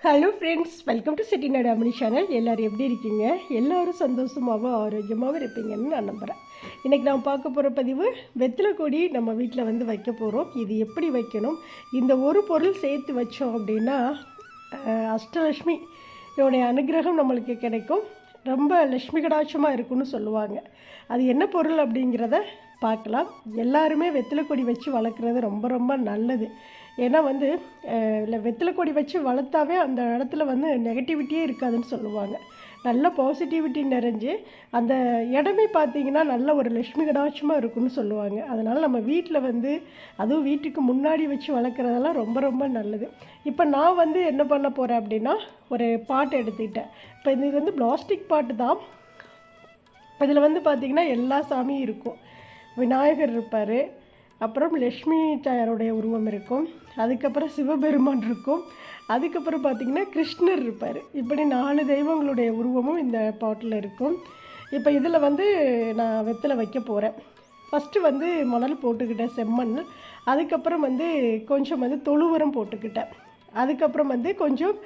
Hello friends, welcome to Chettinad அம்மணி channel. எல்லோரும் எப்படி இருக்கீங்க? எல்லோரும் சந்தோஷமாகவும் ஆரோக்கியமாகவும் இருப்பீங்கன்னு நான் நம்புகிறேன். இன்றைக்கி நான் பார்க்க போகிற பதிவு வெற்றிலை கொடி நம்ம வீட்டில் வந்து வைக்க போகிறோம். இது எப்படி வைக்கணும், இந்த ஒரு பொருள் சேர்த்து வச்சோம் அப்படின்னா அஷ்டலட்சுமி இதோடைய அனுகிரகம் நம்மளுக்கு கிடைக்கும். ரொம்ப லட்சுமி கடாட்சமாக இருக்குன்னு சொல்லுவாங்க. அது என்ன பொருள் அப்படிங்கிறத பார்க்கலாம். எல்லாருமே வெற்றிலை கொடி வச்சு வளர்க்குறது ரொம்ப ரொம்ப நல்லது. ஏன்னா வந்து வெற்றிலை கொடி வச்சு வளர்த்தாவே அந்த இடத்துல வந்து நெகட்டிவிட்டியே இருக்காதுன்னு சொல்லுவாங்க. நல்ல பாசிட்டிவிட்டி நிறைஞ்சு அந்த இடமே பார்த்திங்கன்னா நல்ல ஒரு லட்சுமி கடாட்சமாக இருக்குன்னு சொல்லுவாங்க. அதனால் நம்ம வீட்டில் வந்து அதுவும் வீட்டுக்கு முன்னாடி வச்சு வளர்க்குறதெல்லாம் ரொம்ப ரொம்ப நல்லது. இப்போ நான் வந்து என்ன பண்ண போகிறேன் அப்படின்னா, ஒரு பாட்டு எடுத்துக்கிட்டேன். இப்போ இது வந்து பிளாஸ்டிக் பாட்டு தான். இதில் வந்து பார்த்திங்கன்னா எல்லா சாமியும் இருக்கும். விநாயகர் இருப்பார், அப்புறம் லக்ஷ்மி தாயாருடைய உருவம் இருக்கும், அதுக்கப்புறம் சிவபெருமான் இருக்கும், அதுக்கப்புறம் பார்த்திங்கன்னா கிருஷ்ணர் இருப்பார். இப்படி 4 தெய்வங்களுடைய உருவமும் இந்த பாட்டில் இருக்கும். இப்போ இதில் வந்து நான் வெற்றிலை வைக்க போகிறேன். ஃபஸ்ட்டு வந்து மணல் போட்டுக்கிட்டேன், செம்மண். அதுக்கப்புறம் வந்து கொஞ்சம் வந்து தொழு உரம் போட்டுக்கிட்டேன். அதுக்கப்புறம் வந்து கொஞ்சம்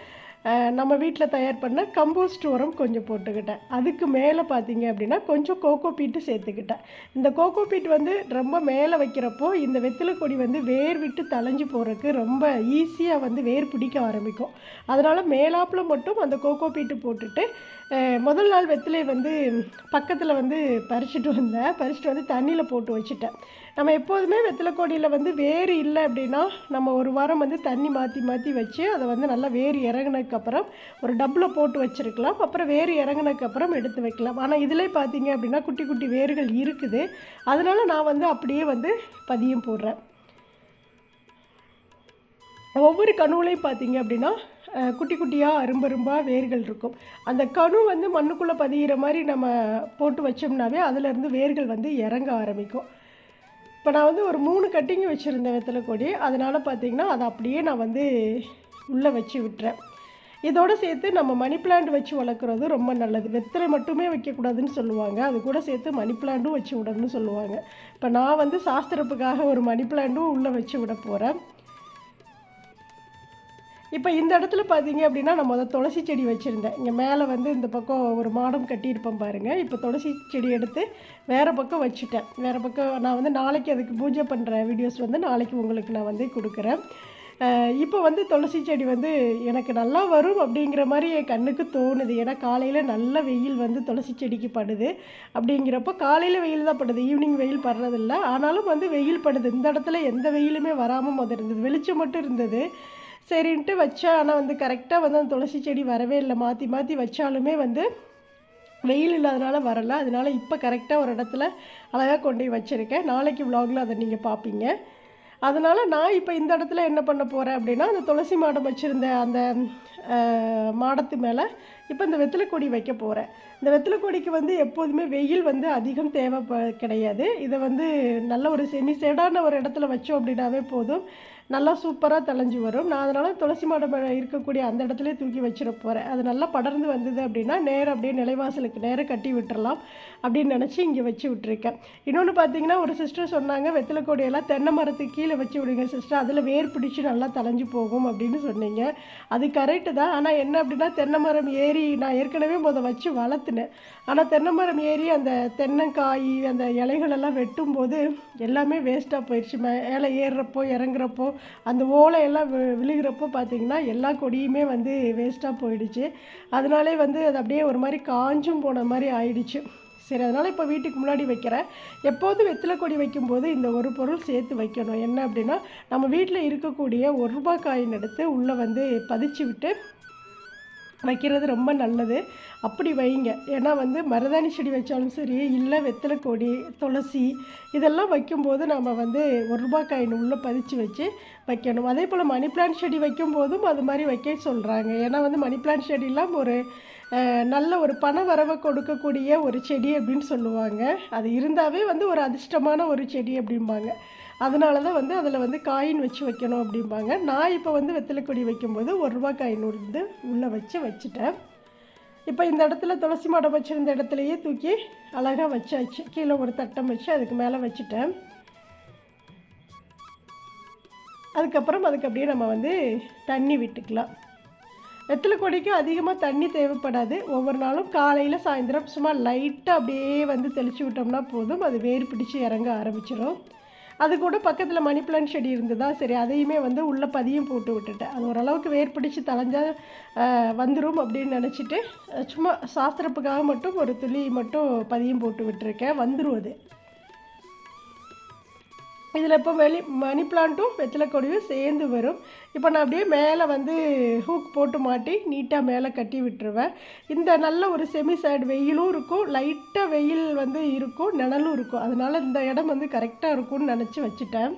நம்ம வீட்டில் தயார் பண்ண கம்போஸ்ட் உரம் கொஞ்சம் போட்டுக்கிட்டேன். அதுக்கு மேலே பார்த்திங்க அப்படின்னா கொஞ்சம் கோகோ பீட்டு சேர்த்துக்கிட்டேன். இந்த கோகோ பீட் வந்து ரொம்ப மேலே வைக்கிறப்போ இந்த வெற்றிலை கொடி வந்து வேர் விட்டு தளைஞ்சு போகிறதுக்கு ரொம்ப ஈஸியாக வந்து வேர் பிடிக்க ஆரம்பிக்கும். அதனால் மேலாப்பில் மட்டும் அந்த கோகோ பீட்டு போட்டுட்டு முதல் நாள் வெற்றிலை வந்து பக்கத்தில் வந்து பறிச்சுட்டு வந்து தண்ணியில் போட்டு வச்சுட்டேன். நம்ம எப்போதுமே வெற்றிலை கொடியில் வந்து வேர் இல்லை அப்படின்னா நம்ம ஒரு வாரம் வந்து தண்ணி மாற்றி வச்சு அதை வந்து நல்லா வேர் இறங்கினதுக்கப்புறம் ஒரு டப்பில் போட்டு வச்சுருக்கலாம். அப்புறம் வேர் இறங்கினதுக்கப்புறம் எடுத்து வைக்கலாம். ஆனால் இதிலே பார்த்திங்க அப்படின்னா குட்டி குட்டி வேர்கள் இருக்குது. அதனால் நான் வந்து அப்படியே வந்து பதியம் போடுறேன். ஒவ்வொரு கணுவிலையும் பார்த்திங்க அப்படின்னா குட்டி குட்டியாக அரும்பரும்பாக வேர்கள் இருக்கும். அந்த கணு வந்து மண்ணுக்குள்ளே பதிகிற மாதிரி நம்ம போட்டு வச்சோம்னாவே அதிலேருந்து வேர்கள் வந்து இறங்க ஆரம்பிக்கும். இப்போ நான் வந்து ஒரு 3 கட்டிங் வச்சுருந்தேன் வெற்றிலை கொடி. அதனால் பார்த்திங்கன்னா அதை அப்படியே நான் வந்து உள்ளே வச்சு விட்டுறேன். இதோடு சேர்த்து நம்ம மணி பிளான்ட் வச்சு வளர்க்குறது ரொம்ப நல்லது. வெற்றிலை மட்டுமே வைக்கக்கூடாதுன்னு சொல்லுவாங்க, அது கூட சேர்த்து மணி பிளான்ட்டும் வச்சு விடணும்னு சொல்லுவாங்க. இப்போ நான் வந்து சாஸ்திரப்புக்காக ஒரு மணி பிளான்ட்டும் உள்ளே வச்சு விட போகிறேன். இப்போ இந்த இடத்துல பார்த்தீங்க அப்படின்னா நான் துளசி செடி வச்சுருந்தேன். இங்கே மேலே வந்து இந்த பக்கம் ஒரு மாடம் கட்டியிருப்பேன் பாருங்கள். இப்போ துளசி செடி எடுத்து வேறு பக்கம் வச்சுட்டேன். வேறு பக்கம் நான் வந்து நாளைக்கு அதுக்கு பூஜை பண்ணுற வீடியோஸ் வந்து நாளைக்கு உங்களுக்கு நான் வந்து கொடுக்குறேன். இப்போ வந்து துளசி செடி வந்து எனக்கு நல்லா வரும் அப்படிங்கிற மாதிரி என் கண்ணுக்கு தோணுது. ஏன்னா காலையில் நல்ல வெயில் வந்து துளசி செடிக்கு படுது. அப்படிங்கிறப்போ காலையில் வெயில் தான் படுது, ஈவினிங் வெயில் படுறதில்ல. ஆனாலும் வந்து வெயில் படுது. இந்த இடத்துல எந்த வெயிலுமே வராமல் இருந்தது, வெளிச்சம் மட்டும் இருந்தது. சரின்ட்டு வச்சா, ஆனால் வந்து கரெக்டாக வந்து அந்த துளசி செடி வரவே இல்லை. மாற்றி வச்சாலுமே வந்து வெயில் இல்லாதனால வரலை. அதனால் இப்போ கரெக்டாக ஒரு இடத்துல அழகாக கொண்டு போய் வச்சுருக்கேன். நாளைக்கு விலாகில் அதை நீங்கள் பார்ப்பீங்க. அதனால் நான் இப்போ இந்த இடத்துல என்ன பண்ண போகிறேன் அப்படின்னா, அந்த துளசி மாடம் வச்சுருந்த அந்த மாடத்து மேலே இப்போ இந்த வெற்றிலை கொடி வைக்க போகிறேன். இந்த வெற்றிலை கொடிக்கு வந்து எப்போதுமே வெயில் வந்து அதிகம் தேவை கிடையாது. இதை வந்து நல்ல ஒரு செமிசேடான ஒரு இடத்துல வச்சோம் அப்படின்னாவே போதும், நல்லா சூப்பராக தளைஞ்சு வரும். நான் அதனால் துளசி மாடம் இருக்கக்கூடிய அந்த இடத்துல தூக்கி வச்சிட போகிறேன். அது நல்லா படர்ந்து வந்தது அப்படின்னா நேராக அப்படியே நிலைவாசலுக்கு நேராக கட்டி விட்டுறலாம் அப்படின்னு நினச்சி இங்கே வச்சு விட்டுருக்கேன். இன்னொன்று பார்த்தீங்கன்னா, ஒரு சிஸ்டர் சொன்னாங்க வெற்றிலை கொடியெல்லாம் தென்னை மரத்துக்கு கீழே வச்சு விடுங்க சிஸ்டர், அதில் வேர் பிடிச்சி நல்லா தளைஞ்சு போகும் அப்படின்னு சொன்னீங்க. அது கரெக்டு தான். ஆனால் என்ன அப்படின்னா, தென்னை மரம் ஏறி நான் ஏற்கனவே வச்சு வளர்த்துனேன். ஆனால் தென்னை மரம் ஏறி அந்த தென்னைக்காய் அந்த இலைகளெல்லாம் வெட்டும்போது எல்லாமே வேஸ்ட்டாக போயிடுச்சு. மேலே ஏறுறப்போ இறங்குறப்போ அந்த ஓலையெல்லாம் விழுகிறப்போ பார்த்திங்கன்னா எல்லா கொடியுமே வந்து வேஸ்ட்டாக போயிடுச்சு. அதனாலே வந்து அது அப்படியே ஒரு மாதிரி காஞ்சும் போன மாதிரி ஆயிடுச்சு. சரி, அதனால் இப்போ வீட்டுக்கு முன்னாடி வைக்கிறேன். எப்போதும் வெற்றிலை கொடி வைக்கும்போது இந்த ஒரு பொருள் சேர்த்து வைக்கணும். என்ன அப்படின்னா, நம்ம வீட்டில் இருக்கக்கூடிய 1 ரூபாய் காயின் எடுத்து உள்ளே வந்து பதிச்சு விட்டு வைக்கிறது ரொம்ப நல்லது. அப்படி வைங்க. ஏன்னா வந்து மருதாணி செடி வச்சாலும் சரி, இல்லை வெற்றிலை கொடி, துளசி இதெல்லாம் வைக்கும்போது நம்ம வந்து 1 ரூபாய் காயின் உள்ளே பதிச்சு வச்சு வைக்கணும். அதே போல் மணி பிளான்ட் செடி வைக்கும்போதும் அது மாதிரி வைக்க சொல்கிறாங்க. ஏன்னா வந்து மணி பிளான்ட் செடியெலாம் ஒரு நல்ல ஒரு பண வரவை கொடுக்கக்கூடிய ஒரு செடி அப்படின்னு சொல்லுவாங்க. அது இருந்தாவே வந்து ஒரு அதிர்ஷ்டமான ஒரு செடி அப்படிம்பாங்க. அதனால தான் வந்து அதில் வந்து காயின் வச்சு வைக்கணும் அப்படிம்பாங்க. நான் இப்போ வந்து வெற்றிலை கொடி வைக்கும்போது 1 ரூபாய் காயின் வந்து உள்ளே வச்சுட்டேன். இப்போ இந்த இடத்துல துளசி மாடம் வச்சுருந்த இடத்துலையே தூக்கி அழகாக வச்சாச்சு. கீழே ஒரு தட்டம் வச்சு அதுக்கு மேலே வச்சுட்டேன். அதுக்கப்புறம் அதுக்கு அப்படியே நம்ம வந்து தண்ணி விட்டுக்கலாம். வெத்தலை கொடிக்கு அதிகமாக தண்ணி தேவைப்படாது. ஒவ்வொரு நாளும் காலையில் சாயந்தரம் சும்மா லைட்டாக அப்படியே வந்து தெளித்து விட்டோம்னா போதும், அது வேர் பிடிச்சி இறங்க ஆரம்பிச்சிடும். அது கூட பக்கத்தில் மணி பிளான்ட் செடி இருந்ததா, சரி அதையுமே வந்து உள்ளே பதியம் போட்டு விட்டுட்டேன். அது ஓரளவுக்கு வேர் பிடிச்சி தளைஞ்சால் வந்துடும் அப்படின்னு நினச்சிட்டு சும்மா சாஸ்திரப்புக்காக மட்டும் ஒரு துளி மட்டும் பதியம் போட்டு விட்டுருக்கேன், வந்துடும் அது. இதில் இப்போ மணி பிளான்ட்டும் வெத்தலை கொடியும் சேர்ந்து வரும். இப்போ நான் அப்படியே மேலே வந்து ஹூக் போட்டு மாட்டி நீட்டாக மேலே கட்டி விட்டுருவேன். இந்த நல்ல ஒரு செமி சைடு வெயிலும் இருக்கும், லைட்டாக வெயில் வந்து இருக்கும், நிழலும் இருக்கும். அதனால் இந்த இடம் வந்து கரெக்டாக இருக்கும்னு நினச்சி வச்சுட்டேன்.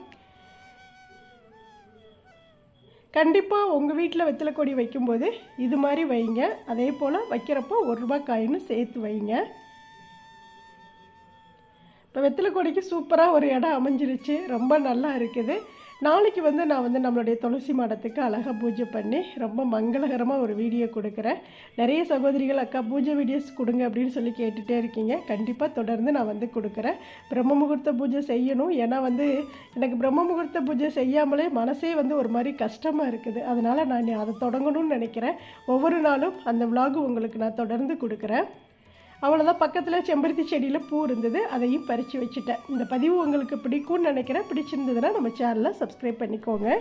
கண்டிப்பாக உங்கள் வீட்டில் வெத்தலை கொடி வைக்கும்போது இது மாதிரி வைங்க. அதே போல் வைக்கிறப்போ ₹1 காயின்னு சேர்த்து வைங்க. இப்போ வெத்தலை கொடிக்கு சூப்பராக ஒரு இடம் அமைஞ்சிருச்சு, ரொம்ப நல்லா இருக்குது. நாளைக்கு வந்து நான் வந்து நம்மளுடைய துளசி மாடத்துக்கு அழகாக பூஜை பண்ணி ரொம்ப மங்களகரமாக ஒரு வீடியோ கொடுக்குறேன். நிறைய சகோதரிகள் அக்கா பூஜை வீடியோஸ் கொடுங்க அப்படின்னு சொல்லி கேட்டுகிட்டே இருக்கீங்க. கண்டிப்பாக தொடர்ந்து நான் வந்து கொடுக்குறேன். பிரம்ம முகூர்த்த பூஜை செய்யணும், ஏன்னா வந்து எனக்கு பிரம்ம முகூர்த்த பூஜை செய்யாமலே மனசே வந்து ஒரு மாதிரி கஷ்டமாக இருக்குது. அதனால் நான் அதை தொடங்கணும்னு நினைக்கிறேன். ஒவ்வொரு நாளும் அந்த விலாகு உங்களுக்கு நான் தொடர்ந்து கொடுக்குறேன். அவ்வளோதான். பக்கத்தில் செம்பருத்தி செடியில் பூ இருந்தது, அதையும் பறித்து வச்சுட்டேன். இந்த பதிவு உங்களுக்கு பிடிக்கும்னு நினைக்கிறேன். பிடிச்சிருந்ததுன்னா நம்ம சேனலை சப்ஸ்கிரைப் பண்ணிக்கோங்க.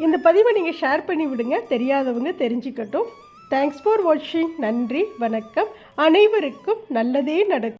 இந்த பதிவை நீங்கள் ஷேர் பண்ணி விடுங்க, தெரியாதவங்க தெரிஞ்சுக்கட்டும். தேங்க்ஸ் ஃபார் வாட்சிங். நன்றி, வணக்கம். அனைவருக்கும் நல்லதே நடக்கும்.